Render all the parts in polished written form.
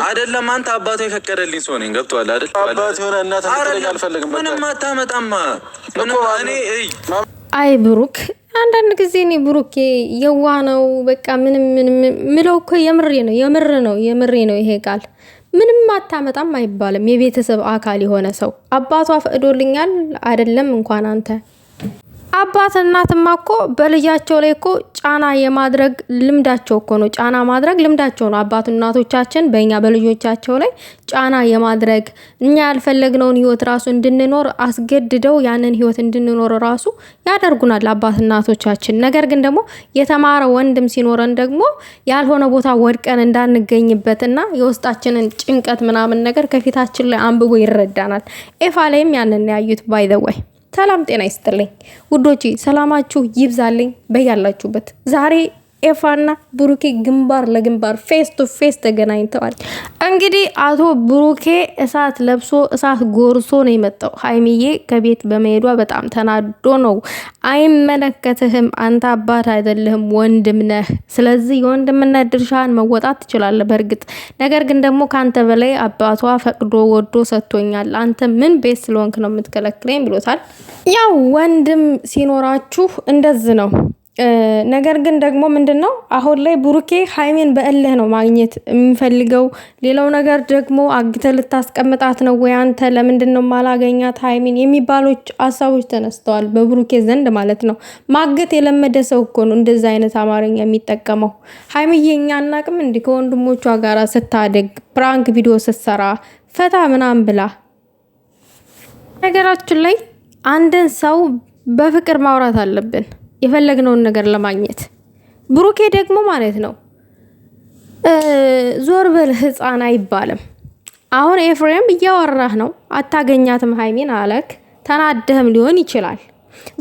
አይደለም አንተ አባቱ የፈቀደልኝ ሰው ነኝ። ገብቶሃል አይደል? አባቱ ሆነ እናት አልፈልግም። ምንም አታመጣማ። እኔ አይ ብሩክ አንዳንድ ጊዜ እኔ ብሩክ የዋ ነው በቃ ምንም ምለው እኮ የምሬ ነው ይሄ ቃል ምንም አታመጣም አይባልም። የቤተሰብ አካል የሆነ ሰው አባቷ ፈቅዶልኛል አይደለም እንኳን አንተ አባት እናትማ እኮ በልጃቸው ላይ እኮ ጫና የማድረግ ልምዳቸው እኮ ነው። ጫና ማድረግ ልምዳቸው ነው። አባት እናቶቻችን በእኛ በልጆቻቸው ላይ ጫና የማድረግ እኛ ያልፈለግነውን ህይወት ራሱ እንድንኖር አስገድደው ያንን ህይወት እንድንኖር ራሱ ያደርጉናል አባት እናቶቻችን። ነገር ግን ደግሞ የተማረ ወንድም ሲኖረን ደግሞ ያልሆነ ቦታ ወድቀን እንዳንገኝበትና የውስጣችንን ጭንቀት ምናምን ነገር ከፊታችን ላይ አንብቦ ይረዳናል። ኤፋ ላይም ያንን ያዩት ባይ ዘ ወይ ሰላም ጤና ይስጥልኝ ውዶቼ፣ ሰላማችሁ ይብዛልኝ በያላችሁበት። ዛሬ ኤፋና ብሩኬ ግንባር ለግንባር ፌስ ቱ ፌስ ተገናኝተዋል። እንግዲህ አቶ ብሩኬ እሳት ለብሶ እሳት ጎርሶ ነው የመጣው። ሀይሚዬ ከቤት በመሄዷ በጣም ተናዶ ነው። አይመለከትህም፣ አንተ አባት አይደለህም ወንድም ነህ። ስለዚህ የወንድምነት ድርሻን መወጣት ትችላለህ በእርግጥ። ነገር ግን ደግሞ ካንተ በላይ አባቷ ፈቅዶ ወዶ ሰጥቶኛል፣ አንተ ምን ቤት ስለሆንክ ነው የምትከለክለኝ ብሎታል። ያው ወንድም ሲኖራችሁ እንደዚህ ነው። ነገር ግን ደግሞ ምንድነው አሁን ላይ ብሩኬ ሀይሜን በእልህ ነው ማግኘት የሚፈልገው። ሌላው ነገር ደግሞ አግተ ልታስቀምጣት ነው ወይ አንተ ለምንድነው ማላገኛት ሀይሜን የሚባሉት ሐሳቦች ተነስተዋል በብሩኬ ዘንድ ማለት ነው። ማገት የለመደ ሰው እኮ ነው እንደዛ አይነት አማርኛ የሚጠቀመው። ሀይሜዬ እኛ አናቅም እንዴ ከወንድሞቿ ጋር ስታደግ ፕራንክ ቪዲዮ ስትሰራ ፈታ ምናምን ብላ። ነገራችን ላይ አንድን ሰው በፍቅር ማውራት አለብን የፈለግነውን ነገር ለማግኘት። ብሩኬ ደግሞ ማለት ነው ዞር በል ህፃን አይባልም። አሁን ኤፍሬም እያወራህ ነው አታገኛትም ሀይሜን አለክ፣ ተናደህም ሊሆን ይችላል።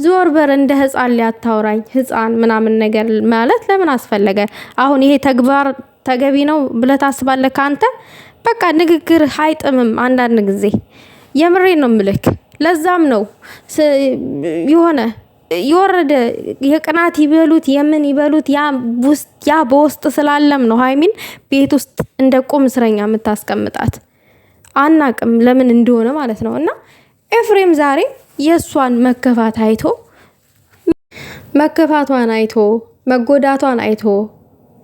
ዞር በል እንደ ህፃን ሊያታውራኝ ህፃን ምናምን ነገር ማለት ለምን አስፈለገ? አሁን ይሄ ተግባር ተገቢ ነው ብለህ ታስባለህ ካንተ? በቃ ንግግር አይጥምም አንዳንድ ጊዜ የምሬን ነው ምልክ። ለዛም ነው የሆነ የወረደ የቅናት ይበሉት የምን ይበሉት ያ በውስጥ ስላለም ነው ሀይሚን ቤት ውስጥ እንደ ቁም እስረኛ የምታስቀምጣት። አናቅም ለምን እንደሆነ ማለት ነው። እና ኤፍሬም ዛሬ የእሷን መከፋቷን አይቶ መጎዳቷን አይቶ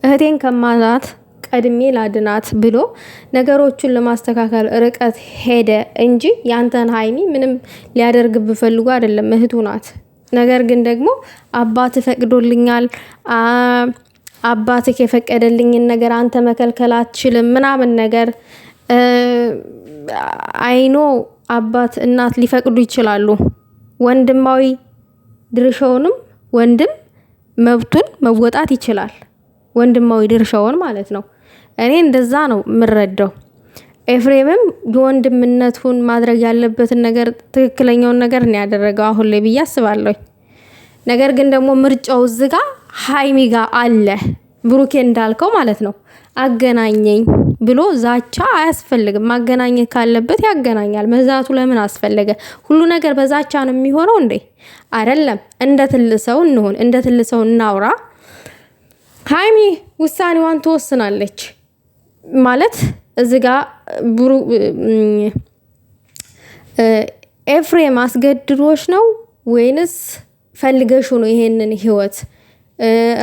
እህቴን ከማዛት ቀድሜ ላድናት ብሎ ነገሮቹን ለማስተካከል ርቀት ሄደ እንጂ ያንተን ሀይሚ ምንም ሊያደርግ ብፈልጉ አይደለም፣ እህቱ ናት። ነገር ግን ደግሞ አባት ፈቅዶልኛል፣ አባትህ የፈቀደልኝን ነገር አንተ መከልከል አትችልም ምናምን ነገር አይኖ አባት እናት ሊፈቅዱ ይችላሉ። ወንድማዊ ድርሻውንም ወንድም መብቱን መወጣት ይችላል፣ ወንድማዊ ድርሻውን ማለት ነው። እኔ እንደዛ ነው የምረዳው። ኤፍሬምም የወንድምነቱን ማድረግ ያለበትን ነገር ትክክለኛውን ነገር ነው ያደረገው አሁን ላይ ብዬ አስባለሁ። ነገር ግን ደግሞ ምርጫው ዝጋ ሀይሚ ጋር አለ። ብሩኬ እንዳልከው ማለት ነው አገናኘኝ ብሎ ዛቻ አያስፈልግም። ማገናኘት ካለበት ያገናኛል። መዛቱ ለምን አስፈለገ? ሁሉ ነገር በዛቻ ነው የሚሆነው እንዴ? አይደለም። እንደ ትልቅ ሰው እንሆን፣ እንደ ትልቅ ሰው እናውራ። ሀይሚ ውሳኔዋን ትወስናለች ማለት እዚህ ጋር ኤፍሬም አስገድዶሽ ነው ወይንስ ፈልገሽ ነው ይሄንን ህይወት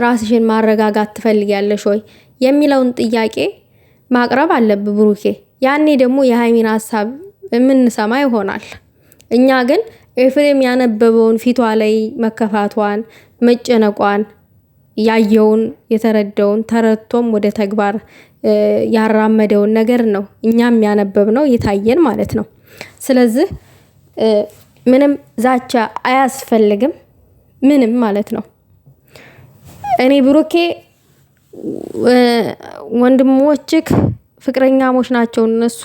ራስሽን ማረጋጋት ትፈልጊያለሽ ወይ የሚለውን ጥያቄ ማቅረብ አለብህ ብሩኬ። ያኔ ደግሞ የሀይሚን ሐሳብ የምንሰማ ይሆናል። እኛ ግን ኤፍሬም ያነበበውን ፊቷ ላይ መከፋቷን መጨነቋን ያየውን የተረዳውን ተረቶም ወደ ተግባር ያራመደውን ነገር ነው እኛም ያነበብነው የታየን ማለት ነው። ስለዚህ ምንም ዛቻ አያስፈልግም ምንም ማለት ነው። እኔ ብሩኬ ወንድሞችክ ፍቅረኛሞች ናቸው እነሱ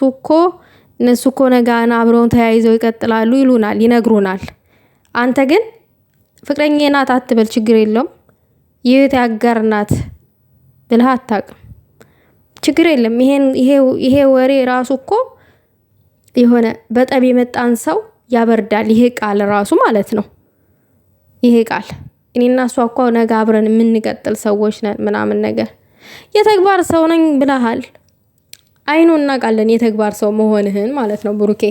እኮ ነገና አብረውን ተያይዘው ይቀጥላሉ ይሉናል ይነግሩናል። አንተ ግን ፍቅረኛዬ ናት አትበል፣ ችግር የለውም ይሄ ያጋር ናት ብለህ አታውቅም፣ ችግር የለም። ይሄ ወሬ ራሱ እኮ የሆነ በጠብ የመጣን ሰው ያበርዳል። ይሄ ቃል ራሱ ማለት ነው። ይሄ ቃል እኔና እሷ እኮ ነገ አብረን የምንቀጥል ሰዎች ነን ምናምን ነገር የተግባር ሰው ነኝ ብለሃል። አይኑ እናውቃለን የተግባር ሰው መሆንህን ማለት ነው ብሩኬ።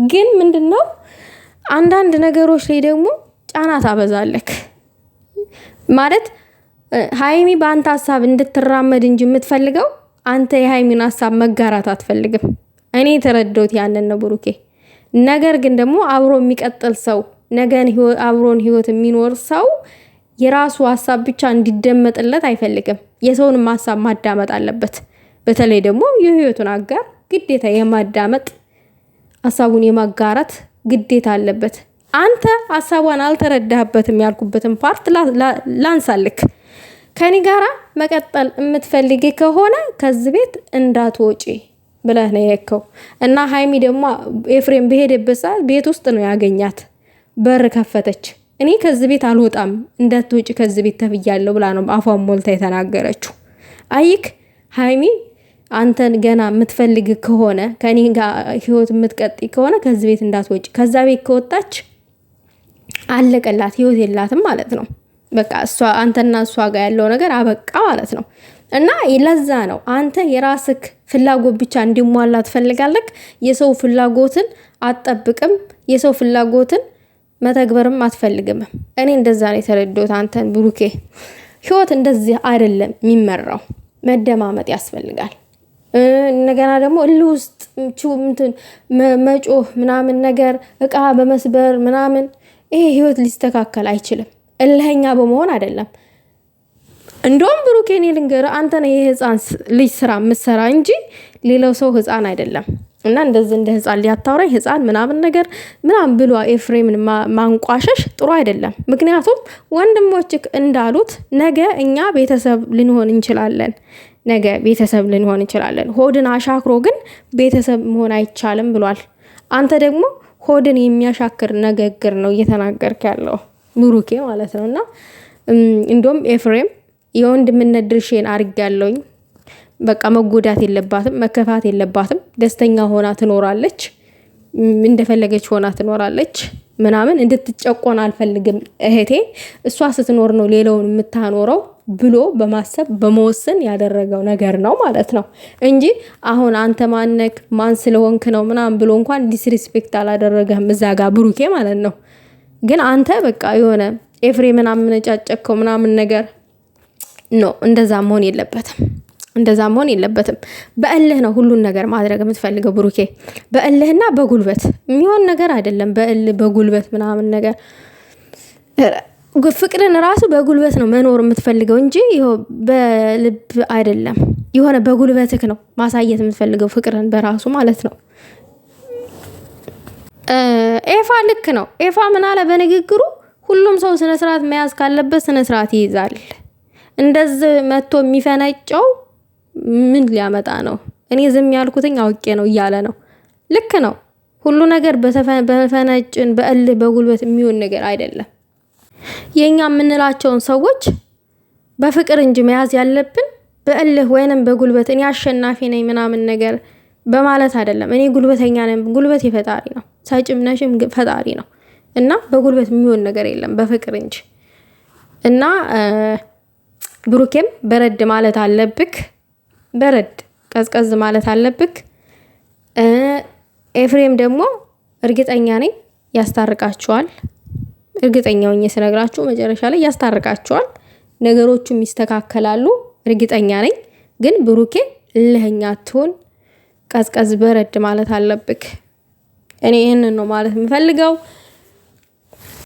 ግን ምንድነው አንዳንድ ነገሮች ላይ ደግሞ ጫና ታበዛለክ ማለት ሃይሚ በአንተ ሀሳብ እንድትራመድ እንጂ የምትፈልገው አንተ የሃይሚን ሀሳብ መጋራት አትፈልግም። እኔ የተረዳሁት ያንን ነው ብሩኬ። ነገር ግን ደግሞ አብሮ የሚቀጥል ሰው ነገን አብሮን ህይወት የሚኖር ሰው የራሱ ሀሳብ ብቻ እንዲደመጥለት አይፈልግም። የሰውን ሀሳብ ማዳመጥ አለበት። በተለይ ደግሞ የህይወቱን አጋር ግዴታ የማዳመጥ ሀሳቡን የማጋራት ግዴታ አለበት። አንተ ሀሳቧን አልተረዳህበትም ያልኩበትን ፓርት ላንሳልክ። ከኔ ጋራ መቀጠል የምትፈልጊ ከሆነ ከዚህ ቤት እንዳትወጪ ብለህ ነው የከው እና ሃይሚ ደግሞ ኤፍሬም በሄደበት ሰዓት ቤት ውስጥ ነው ያገኛት። በር ከፈተች። እኔ ከዚህ ቤት አልወጣም እንዳትወጪ ከዚህ ቤት ተብያለሁ ብላ ነው አፏን ሞልታ የተናገረችው። አይክ ሃይሚ አንተን ገና የምትፈልግ ከሆነ ከኔ ጋር ህይወት የምትቀጥይ ከሆነ ከዚህ ቤት እንዳትወጪ። ከዛ ቤት ከወጣች አለቀላት፣ ህይወት የላትም ማለት ነው። በቃ እሷ አንተና እሷ ጋር ያለው ነገር አበቃ ማለት ነው። እና ለዛ ነው አንተ የራስክ ፍላጎት ብቻ እንዲሟላ ትፈልጋለህ። የሰው ፍላጎትን አትጠብቅም፣ የሰው ፍላጎትን መተግበርም አትፈልግም። እኔ እንደዛ ነው የተረዳሁት አንተን ብሩኬ። ህይወት እንደዚህ አይደለም የሚመራው፣ መደማመጥ ያስፈልጋል። እንደገና ደግሞ ውስጥ መጮህ ምናምን ነገር እቃ በመስበር ምናምን ይሄ ህይወት ሊስተካከል አይችልም። እልህኛ በመሆን አይደለም። እንደውም ብሩኬ እኔ ልንገርህ አንተ ነህ የህፃን ልጅ ስራ የምትሰራ እንጂ ሌላው ሰው ህፃን አይደለም። እና እንደዚህ እንደ ህፃን ሊያታውራኝ ህፃን ምናምን ነገር ምናምን ብሎ ኤፍሬምን ማንቋሸሽ ጥሩ አይደለም። ምክንያቱም ወንድሞችክ እንዳሉት ነገ እኛ ቤተሰብ ልንሆን እንችላለን። ሆድን አሻክሮ ግን ቤተሰብ መሆን አይቻልም ብሏል። አንተ ደግሞ ሆድን የሚያሻክር ንግግር ነው እየተናገርክ ያለው ብሩኬ ማለት ነው። እና እንደውም ኤፍሬም የወንድምነት ድርሼን አድርጌያለሁኝ። በቃ መጎዳት የለባትም፣ መከፋት የለባትም። ደስተኛ ሆና ትኖራለች፣ እንደፈለገች ሆና ትኖራለች ምናምን። እንድትጨቆን አልፈልግም እህቴ። እሷ ስትኖር ነው ሌላውን የምታኖረው ብሎ በማሰብ በመወሰን ያደረገው ነገር ነው ማለት ነው እንጂ አሁን አንተ ማን ስለሆንክ ነው ምናምን ብሎ እንኳን ዲስሪስፔክት አላደረገህም እዛ ጋር ብሩኬ ማለት ነው። ግን አንተ በቃ የሆነ ኤፍሬምን አመነጫጨከው ምናምን ነገር ነው። እንደዛ መሆን የለበትም። በእልህ ነው ሁሉን ነገር ማድረግ የምትፈልገው ብሩኬ። በእልህና በጉልበት የሚሆን ነገር አይደለም። በእልህ በጉልበት ምናምን ነገር ፍቅርን ራሱ በጉልበት ነው መኖር የምትፈልገው እንጂ በልብ አይደለም። የሆነ በጉልበትክ ነው ማሳየት የምትፈልገው ፍቅርን በራሱ ማለት ነው። ኤፋ ልክ ነው። ኤፋ ምን አለ በንግግሩ? ሁሉም ሰው ስነ ስርዓት መያዝ ካለበት ስነ ስርዓት ይይዛል። እንደዚህ መጥቶ የሚፈነጨው ምን ሊያመጣ ነው? እኔ ዝም ያልኩትኝ አውቄ ነው እያለ ነው። ልክ ነው። ሁሉ ነገር በፈነጭን በእልህ በጉልበት የሚሆን ነገር አይደለም። የኛ የምንላቸውን ሰዎች በፍቅር እንጂ መያዝ ያለብን በእልህ ወይንም በጉልበት እኔ አሸናፊ ነኝ ምናምን ነገር በማለት አይደለም። እኔ ጉልበተኛ ነኝ። ጉልበት የፈጣሪ ነው። ሳጭም ነሽም ፈጣሪ ነው። እና በጉልበት የሚሆን ነገር የለም በፍቅር እንጂ። እና ብሩኬም በረድ ማለት አለብክ። በረድ ቀዝቀዝ ማለት አለብክ። ኤፍሬም ደግሞ እርግጠኛ ነኝ ያስታርቃቸዋል። እርግጠኛው ነኝ ስነግራችሁ መጨረሻ ላይ ያስታርቃቸዋል። ነገሮቹም ይስተካከላሉ እርግጠኛ ነኝ። ግን ብሩኬ እልህኛ አትሁን። ቀዝቀዝ በረድ ማለት አለብክ። እኔ ይሄንን ነው ማለት የምፈልገው።